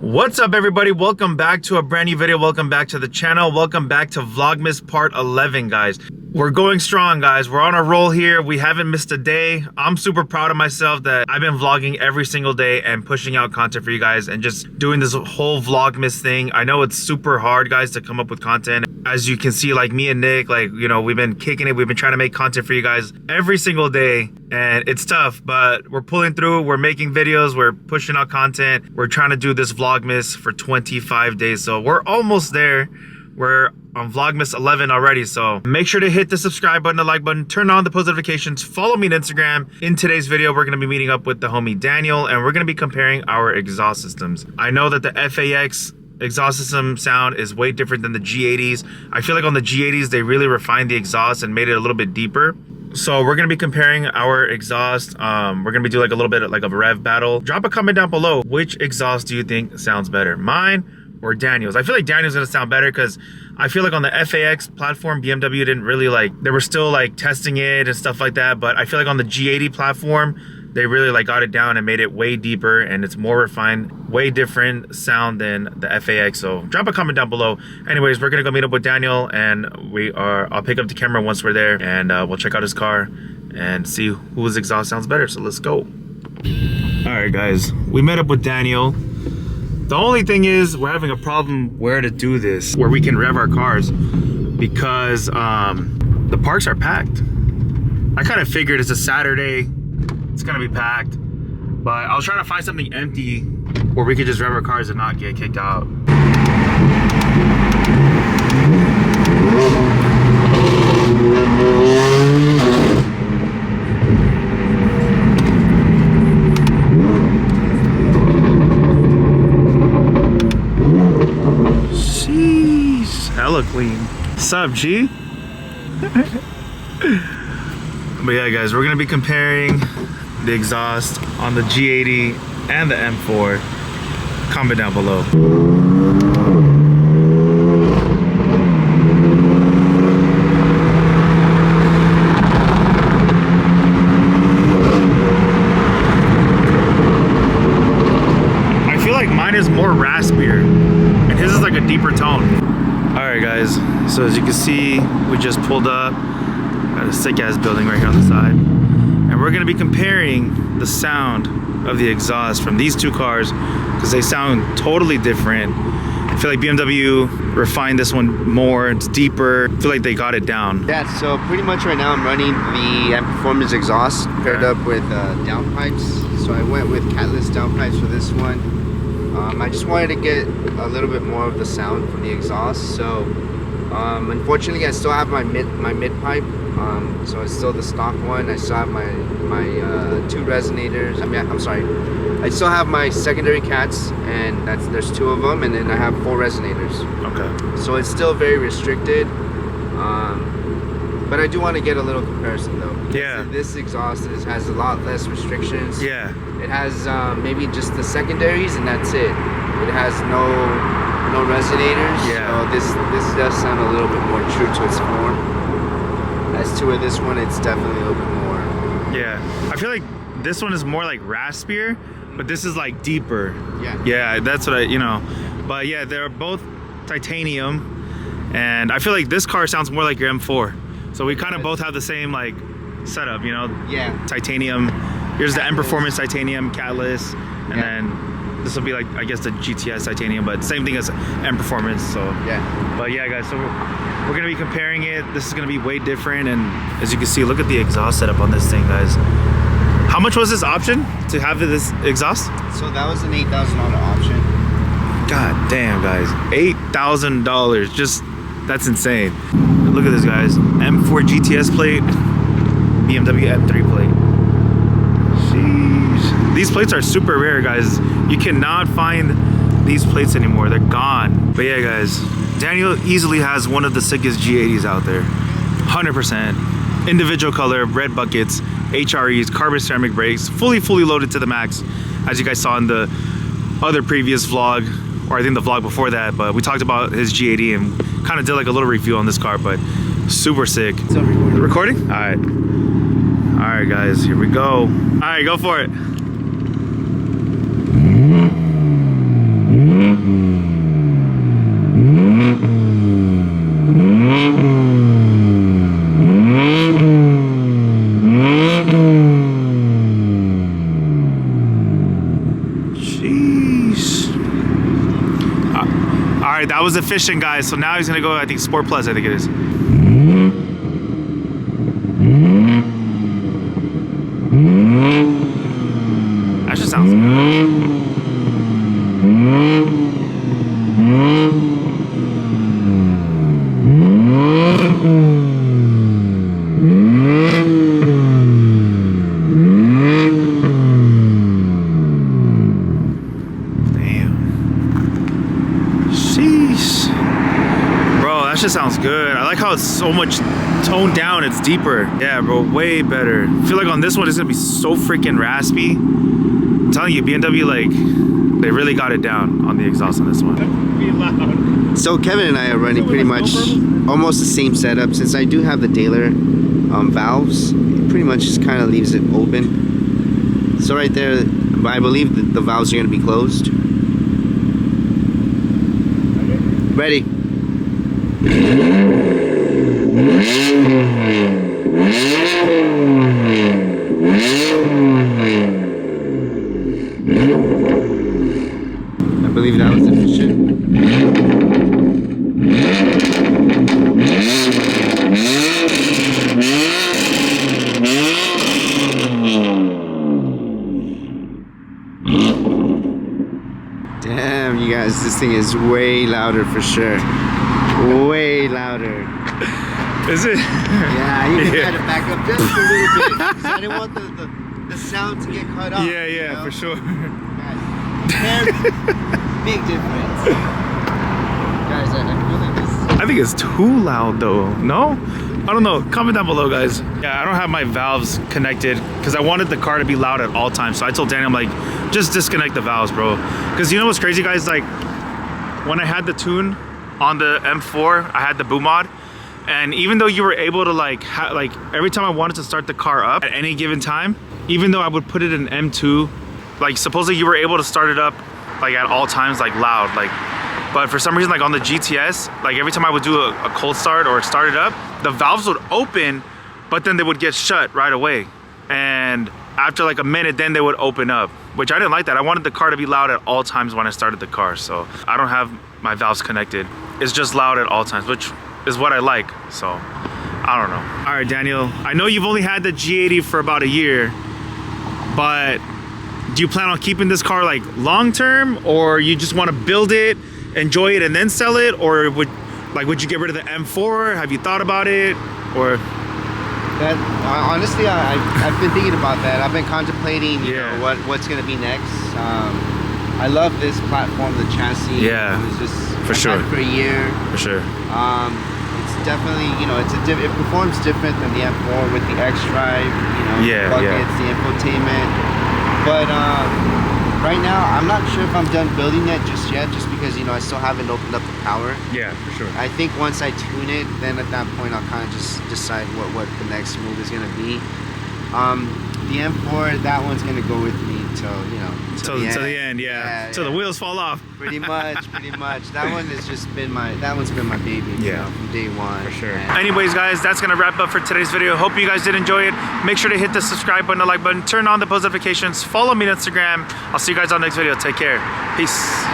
What's up, everybody? Welcome back to a brand new video. Welcome back to the channel. Welcome back to Vlogmas part 11, guys. We're going strong, guys. We're on a roll here. We haven't missed a day. I'm super proud of myself that I've been vlogging every single day and pushing out content for you guys and just doing this whole Vlogmas thing. I know it's super hard, guys, to come up with content. As you can see, like me and Nick, like, you know, we've been kicking it. We've been trying to make content for you guys every single day, and it's tough, but we're pulling through. We're making videos. We're pushing out content. We're trying to do this Vlogmas for 25 days. So we're almost there. We're on Vlogmas 11 already, so make sure to hit the subscribe button, the like button, turn on the post notifications, follow me on Instagram. In today's video, we're gonna be meeting up with the homie Daniel, and we're gonna be comparing our exhaust systems. I know that the FAX exhaust system sound is way different than the G80s. I feel like on the G80s, they really refined the exhaust and made it a little bit deeper. So we're gonna be comparing our exhaust. We're gonna be doing like a little bit of like a rev battle. Drop a comment down below. Which exhaust do you think sounds better? Mine or Daniel's? I feel like Daniel's gonna sound better because I feel like on the FAX platform, BMW didn't really like, they were still like testing it and stuff like that. But I feel like on the G80 platform, they really like got it down and made it way deeper, and it's more refined, way different sound than the FAX. So drop a comment down below. Anyways, we're gonna go meet up with Daniel, and I'll pick up the camera once we're there, and we'll check out his car and see whose exhaust sounds better. So let's go. All right, guys, we met up with Daniel. The only thing is we're having a problem where to do this, where we can rev our cars, because the parks are packed. I kind of figured it's a Saturday, it's gonna be packed, but I was trying to find something empty where we could just rev our cars and not get kicked out. Sheesh, hella clean. What's up, G? But yeah, guys, we're gonna be comparing the exhaust on the G80 and the M4. Comment down below. I feel like mine is more raspier and his is like a deeper tone. All right, guys, so as you can see, we just pulled up. Got a sick ass building right here on the side, and we're gonna be comparing the sound of the exhaust from these two cars because they sound totally different. I feel like BMW refined this one more. It's deeper. I feel like they got it down. Yeah, so pretty much right now I'm running the M Performance exhaust paired up with downpipes. So I went with catalyst downpipes for this one. I just wanted to get a little bit more of the sound from the exhaust. So unfortunately, I still have my mid pipe. So it's still the stock one. I still have my two resonators. I'm sorry. I still have my secondary cats, and there's two of them, and then I have 4 resonators. Okay. So it's still very restricted. But I do want to get a little comparison though. Yeah. This exhaust has a lot less restrictions. Yeah. It has maybe just the secondaries, and that's it. It has no resonators. Yeah. So this does sound a little bit more true to its form. As to this one, it's definitely a little bit more. Yeah. I feel like this one is more like raspier, but this is like deeper. Yeah. Yeah, that's what but yeah, they're both titanium, and I feel like this car sounds more like your M4. So we kind of both have the same like setup, you know? Yeah. Titanium. Here's the M Performance titanium catalyst, and then this will be like, I guess, the GTS titanium, but same thing as M Performance. So yeah. But yeah, guys, so we're gonna be comparing it. This is gonna be way different, and as you can see, look at the exhaust setup on this thing, guys. How much was this option to have this exhaust? So that was an $8,000 option. God damn, guys, $8,000. Just, that's insane. Look at this, guys. M4 GTS plate, BMW M3 plate. Sheesh. These plates are super rare, guys. You cannot find these plates anymore. They're gone. But yeah, guys, Daniel easily has one of the sickest G80s out there. 100%. Individual color, red buckets, HREs, carbon ceramic brakes, fully loaded to the max, as you guys saw in the other previous vlog, or I think the vlog before that. But we talked about his G80 and kind of did like a little review on this car, but super sick. It's recording. All right, guys, here we go. All right, go for it. right, that was efficient, guys. So now he's gonna go, I think, Sport Plus, I think it is. That just sounds good. That shit sounds good. I like how it's so much toned down. It's deeper. Yeah, bro, way better. I feel like on this one it's gonna be so freaking raspy. I'm telling you, BMW, like, they really got it down on the exhaust on this one. Be loud. So Kevin and I are running pretty much almost the same setup. Since I do have the Daler valves, it pretty much just kind of leaves it open. So right there, I believe that the valves are gonna be closed. Ready. I believe that was efficient. Damn, you guys, this thing is way louder for sure. Way louder. Is it? Yeah, you can kind of back up just a little bit. Because I didn't want the sound to get cut off. Yeah, you know? for sure. Guys, big difference. Guys, I feel like this... I think it's too loud though. No? I don't know. Comment down below, guys. Yeah, I don't have my valves connected because I wanted the car to be loud at all times. So I told Danny, I'm like, just disconnect the valves, bro. Because you know what's crazy, guys? Like, when I had the tune on the M4, I had the boot mod, and even though you were able to like every time I wanted to start the car up at any given time, even though I would put it in M2, like supposedly you were able to start it up like at all times, like loud, like, but for some reason, like on the GTS, like every time I would do a cold start or start it up, the valves would open, but then they would get shut right away, and after like a minute then they would open up, which I didn't like that. I wanted the car to be loud at all times when I started the car, so I don't have my valves connected. It's just loud at all times, which is what I like, so I don't know. All right, Daniel, I know you've only had the G80 for about a year, but do you plan on keeping this car like long term, or you just want to build it, enjoy it, and then sell it? Or would you get rid of the M4? Have you thought about it? Or that honestly, I've been thinking about that. I've been contemplating, you know, what's gonna be next. I love this platform, the chassis. Yeah, it was just for sure. For a year. For sure. It's definitely, you know, it performs different than the M4 with the X drive, you know, buckets, the infotainment. But right now, I'm not sure if I'm done building it just yet, just because, you know, I still haven't opened up the power. Yeah, for sure. I think once I tune it, then at that point I'll kind of just decide what the next move is gonna be. The M4, that one's gonna go with me till, you know, till the end, till the wheels fall off. Pretty much. That one has just been that one's been my baby, you know, from day one. For sure. Anyways, guys, that's gonna wrap up for today's video. Hope you guys did enjoy it. Make sure to hit the subscribe button, the like button, turn on the post notifications, follow me on Instagram. I'll see you guys on the next video. Take care. Peace.